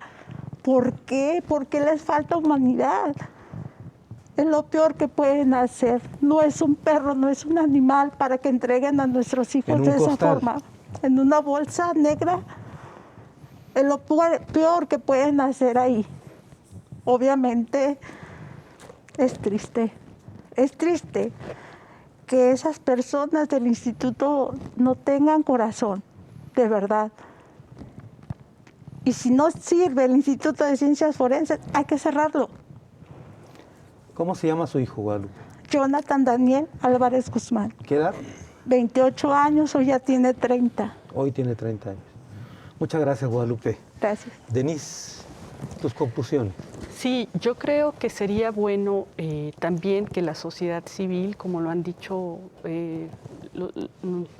¿Por qué? ¿Por qué les falta humanidad? Es lo peor que pueden hacer. No es un perro, no es un animal para que entreguen a nuestros hijos de esa forma. En una bolsa negra. Es lo peor que pueden hacer ahí. Obviamente es triste. Es triste que esas personas del instituto no tengan corazón, de verdad. Y si no sirve el Instituto de Ciencias Forenses, hay que cerrarlo. ¿Cómo se llama su hijo, Guadalupe? Jonathan Daniel Álvarez Guzmán. ¿Qué edad? 28 años, hoy ya tiene 30. Hoy tiene 30 años. Muchas gracias, Guadalupe. Gracias. Denise, tus conclusiones. Sí, yo creo que sería bueno también que la sociedad civil, como lo han dicho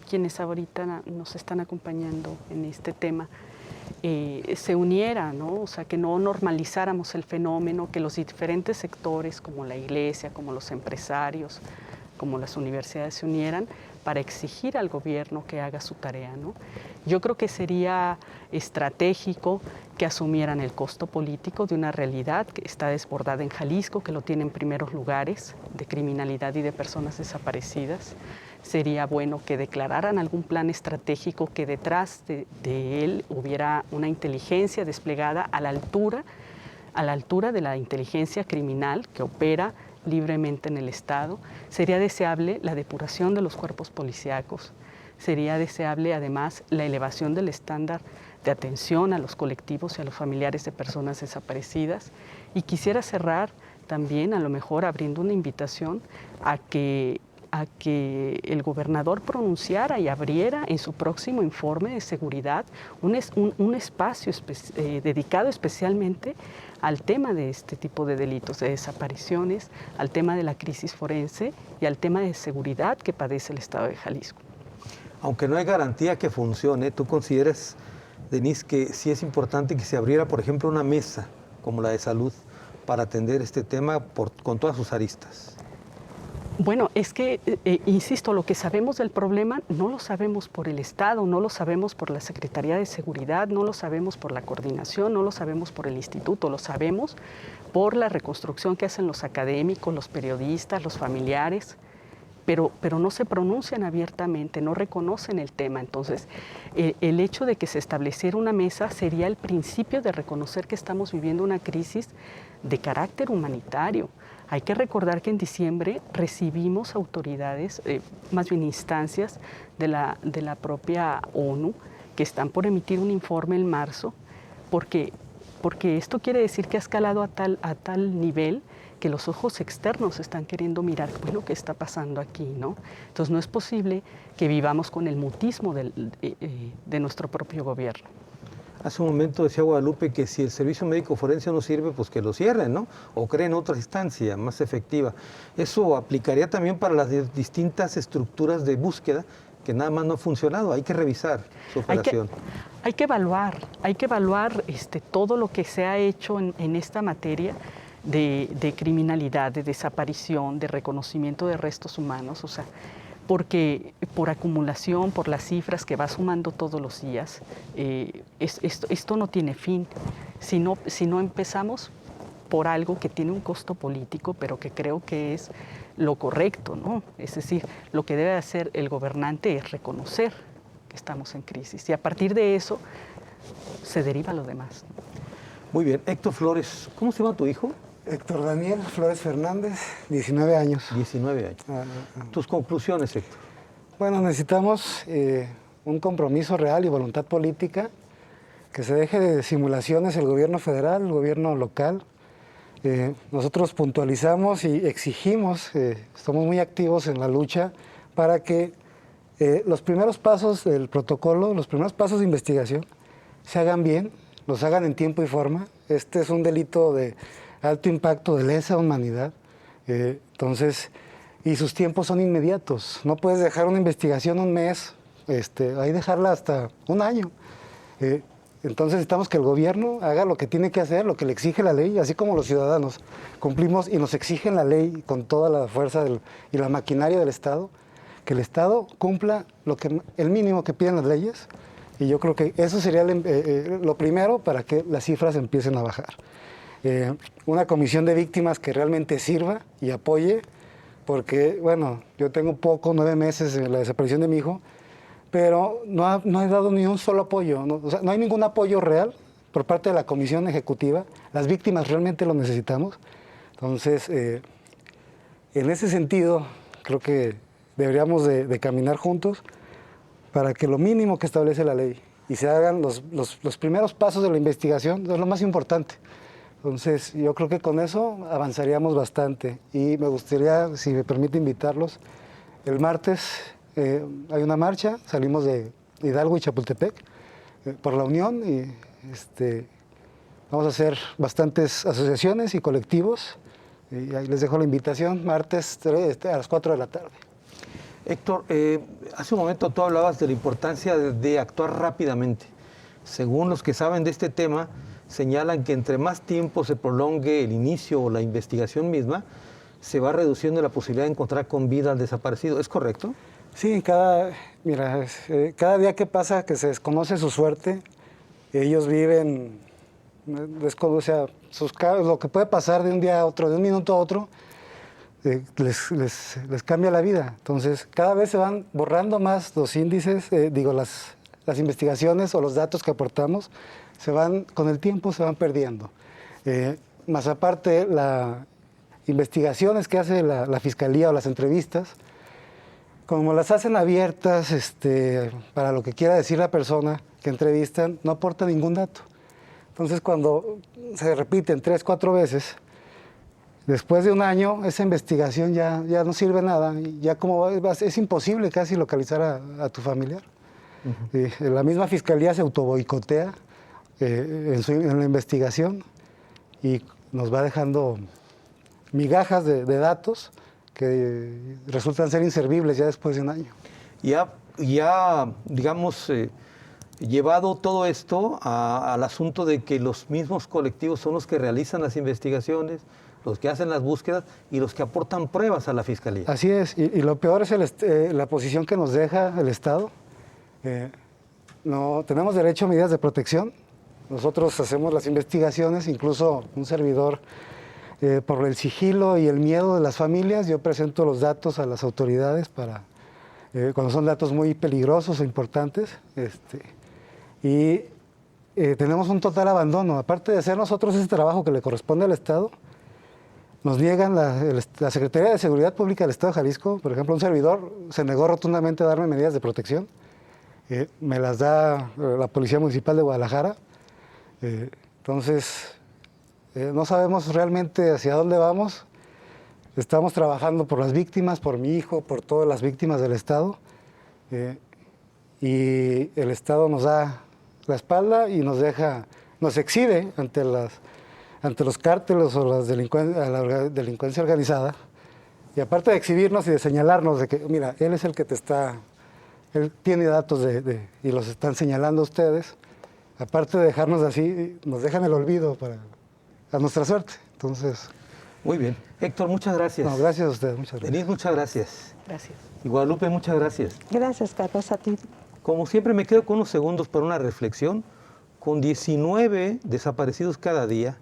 quienes ahorita nos están acompañando en este tema, se uniera, ¿no? O sea, que no normalizáramos el fenómeno, que los diferentes sectores como la iglesia, como los empresarios, como las universidades se unieran para exigir al gobierno que haga su tarea, ¿no? Yo creo que sería estratégico que asumieran el costo político de una realidad que está desbordada en Jalisco, que lo tiene en primeros lugares de criminalidad y de personas desaparecidas. Sería bueno que declararan algún plan estratégico, que detrás de él hubiera una inteligencia desplegada a la altura de la inteligencia criminal que opera libremente en el Estado. Sería deseable la depuración de los cuerpos policíacos. Sería deseable además la elevación del estándar de atención a los colectivos y a los familiares de personas desaparecidas. Y quisiera cerrar también, a lo mejor abriendo una invitación a que el gobernador pronunciara y abriera en su próximo informe de seguridad un espacio dedicado especialmente al tema de este tipo de delitos, de desapariciones, al tema de la crisis forense y al tema de seguridad que padece el Estado de Jalisco. Aunque no hay garantía que funcione, ¿tú consideras, Denise, que sí es importante que se abriera, por ejemplo, una mesa como la de salud para atender este tema con todas sus aristas? Bueno, es que, insisto, lo que sabemos del problema no lo sabemos por el Estado, no lo sabemos por la Secretaría de Seguridad, no lo sabemos por la coordinación, no lo sabemos por el instituto, lo sabemos por la reconstrucción que hacen los académicos, los periodistas, los familiares, pero no se pronuncian abiertamente, no reconocen el tema. Entonces, el hecho de que se estableciera una mesa sería el principio de reconocer que estamos viviendo una crisis de carácter humanitario. Hay que recordar que en diciembre recibimos autoridades, más bien instancias de la propia ONU, que están por emitir un informe en marzo, porque esto quiere decir que ha escalado a tal nivel que los ojos externos están queriendo mirar, bueno, ¿qué está pasando aquí, no? Entonces no es posible que vivamos con el mutismo de nuestro propio gobierno. Hace un momento decía Guadalupe que si el servicio médico forense no sirve, pues que lo cierren, ¿no? O creen otra instancia más efectiva. Eso aplicaría también para las distintas estructuras de búsqueda que nada más no ha funcionado. Hay que revisar su operación. Hay que evaluar todo lo que se ha hecho en esta materia de criminalidad, de desaparición, de reconocimiento de restos humanos, o sea, porque por acumulación, por las cifras que va sumando todos los días, esto no tiene fin. Si no empezamos por algo que tiene un costo político, pero que creo que es lo correcto, ¿no? Es decir, lo que debe hacer el gobernante es reconocer que estamos en crisis y a partir de eso se deriva lo demás. Muy bien. Héctor Flores, ¿cómo se llama tu hijo? Héctor Daniel Flores Fernández, 19 años. 19 años. ¿Tus conclusiones, Héctor? Bueno, necesitamos un compromiso real y voluntad política, que se deje de simulaciones el gobierno federal, el gobierno local. Nosotros puntualizamos y exigimos, estamos muy activos en la lucha para que los primeros pasos del protocolo, los primeros pasos de investigación, se hagan bien, los hagan en tiempo y forma. Este es un delito de alto impacto, de lesa humanidad. Entonces, y sus tiempos son inmediatos. No puedes dejar una investigación un mes, hay dejarla hasta un año. Entonces necesitamos que el gobierno haga lo que tiene que hacer, lo que le exige la ley, así como los ciudadanos cumplimos y nos exigen la ley con toda la fuerza y la maquinaria del Estado, que el Estado cumpla el mínimo que piden las leyes, y yo creo que eso sería lo primero para que las cifras empiecen a bajar. Una comisión de víctimas que realmente sirva y apoye, porque, bueno, yo tengo 9 meses en la desaparición de mi hijo, pero no he dado ni un solo apoyo, o sea, no hay ningún apoyo real por parte de la comisión ejecutiva. Las víctimas realmente lo necesitamos. Entonces, en ese sentido, creo que deberíamos de caminar juntos para que lo mínimo que establece la ley y se hagan los primeros pasos de la investigación, es lo más importante. Entonces, yo creo que con eso avanzaríamos bastante y me gustaría, si me permite, invitarlos. El martes hay una marcha, salimos de Hidalgo y Chapultepec por la Unión y vamos a hacer bastantes asociaciones y colectivos. Y ahí les dejo la invitación, martes a las 4 de la tarde. Héctor, hace un momento tú hablabas de la importancia de actuar rápidamente. Según los que saben de este tema, señalan que entre más tiempo se prolongue el inicio o la investigación misma, se va reduciendo la posibilidad de encontrar con vida al desaparecido. ¿Es correcto? Sí, cada día que pasa que se desconoce su suerte, ellos viven, o sea, lo que puede pasar de un día a otro, de un minuto a otro, les cambia la vida. Entonces, cada vez se van borrando más los índices, las investigaciones o los datos que aportamos, con el tiempo se van perdiendo. Más aparte, las investigaciones que hace la Fiscalía o las entrevistas, como las hacen abiertas para lo que quiera decir la persona que entrevistan, no aporta ningún dato. Entonces, cuando se repiten 3, 4 veces, después de un año, esa investigación ya no sirve nada. Ya es imposible casi localizar a tu familiar. Uh-huh. La misma Fiscalía se autoboicotea en la investigación y nos va dejando migajas de datos que resultan ser inservibles ya después de un año. Ya digamos, llevado todo esto al asunto de que los mismos colectivos son los que realizan las investigaciones, los que hacen las búsquedas y los que aportan pruebas a la Fiscalía. Así es, y lo peor es la posición que nos deja el Estado. No tenemos derecho a medidas de protección. Nosotros hacemos las investigaciones, incluso un servidor, por el sigilo y el miedo de las familias, yo presento los datos a las autoridades para cuando son datos muy peligrosos o importantes. Tenemos un total abandono. Aparte de hacer nosotros ese trabajo que le corresponde al Estado, nos niegan la Secretaría de Seguridad Pública del Estado de Jalisco. Por ejemplo, un servidor se negó rotundamente a darme medidas de protección. Me las da la Policía Municipal de Guadalajara. Entonces, no sabemos realmente hacia dónde vamos. Estamos trabajando por las víctimas, por mi hijo, por todas las víctimas del Estado. Y el Estado nos da la espalda y nos exhibe ante los cárteles o la delincuencia organizada. Y aparte de exhibirnos y de señalarnos de que, mira, él es el que él tiene datos y los están señalando ustedes, aparte de dejarnos así, nos dejan el olvido a nuestra suerte. Entonces... Muy bien. Héctor, muchas gracias. No, gracias a usted, muchas gracias. Denise, muchas gracias. Gracias. Y Guadalupe, muchas gracias. Gracias, Carlos, a ti. Como siempre, me quedo con unos segundos para una reflexión. Con 19 desaparecidos cada día,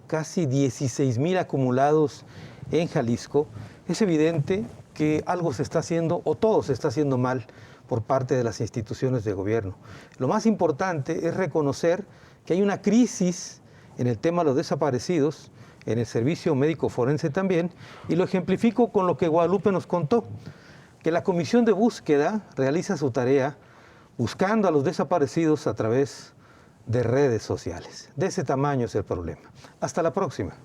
casi 16,000 acumulados en Jalisco, es evidente que algo se está haciendo o todo se está haciendo mal por parte de las instituciones de gobierno. Lo más importante es reconocer que hay una crisis en el tema de los desaparecidos, en el servicio médico forense también, y lo ejemplifico con lo que Guadalupe nos contó, que la comisión de búsqueda realiza su tarea buscando a los desaparecidos a través de redes sociales. De ese tamaño es el problema. Hasta la próxima.